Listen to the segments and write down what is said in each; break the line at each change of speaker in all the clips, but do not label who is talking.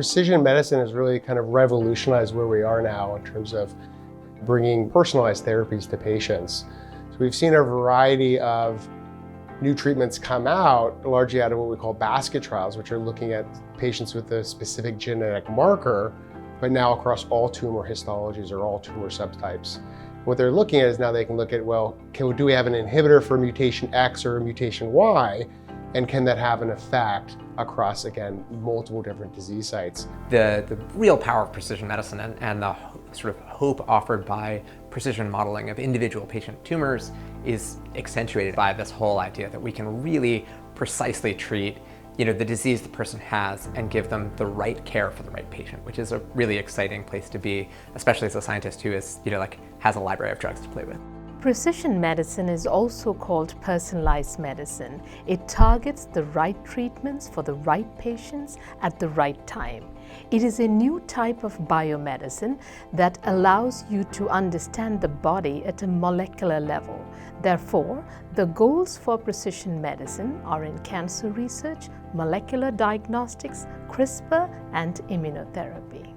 Precision medicine has really kind of revolutionized where we are now in terms of bringing personalized therapies to patients. So we've seen a variety of new treatments come out, largely out of what we call basket trials, which are looking at patients with a specific genetic marker, but now across all tumor histologies or all tumor subtypes. What they're looking at is now they can look at, well, do we have an inhibitor for mutation X or mutation Y? And can that have an effect across, again, multiple different disease sites?
The real power of precision medicine and the sort of hope offered by precision modeling of individual patient tumors is accentuated by this whole idea that we can really precisely treat the disease the person has and give them the right care for the right patient, which is a really exciting place to be, especially as a scientist who is, has a library of drugs to play with.
Precision medicine is also called personalized medicine. It targets the right treatments for the right patients at the right time. It is a new type of biomedicine that allows you to understand the body at a molecular level. Therefore, the goals for precision medicine are in cancer research, molecular diagnostics, CRISPR, and immunotherapy.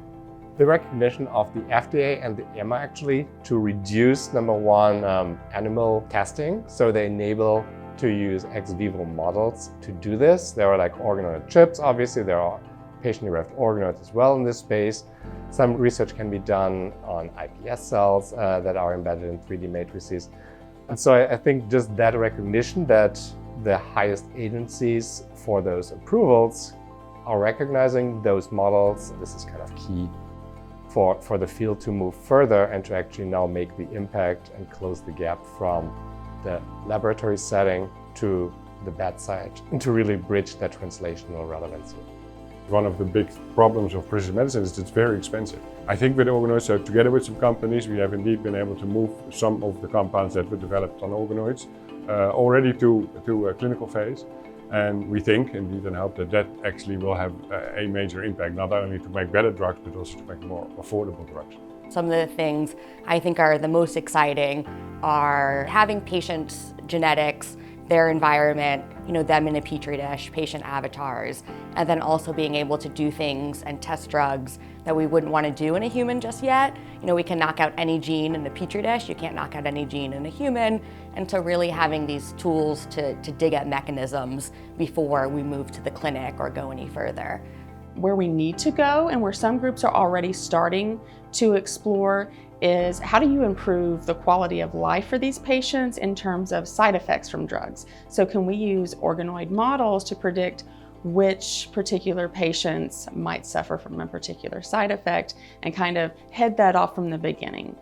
The recognition of the FDA and the EMA actually to reduce, number one, animal testing. So they enable to use ex vivo models to do this. There are like organoid chips, obviously. There are patient-derived organoids as well in this space. Some research can be done on iPS cells that are embedded in 3D matrices. And so I think just that recognition that the highest agencies for those approvals are recognizing those models, this is kind of key for the field to move further and to actually now make the impact and close the gap from the laboratory setting to the bedside and to really bridge that translational relevancy.
One of the big problems of precision medicine is it's very expensive. I think with organoids, together with some companies, we have indeed been able to move some of the compounds that were developed on organoids already to a clinical phase. And we think, indeed, and hope that that actually will have a major impact, not only to make better drugs, but also to make more affordable drugs.
Some of the things I think are the most exciting are having patients' genetics, their environment, them in a petri dish, patient avatars, and then also being able to do things and test drugs that we wouldn't want to do in a human just yet. We can knock out any gene in a petri dish, you can't knock out any gene in a human, and so really having these tools to dig at mechanisms before we move to the clinic or go any further.
Where we need to go and where some groups are already starting to explore is how do you improve the quality of life for these patients in terms of side effects from drugs? So can we use organoid models to predict which particular patients might suffer from a particular side effect and kind of head that off from the beginning?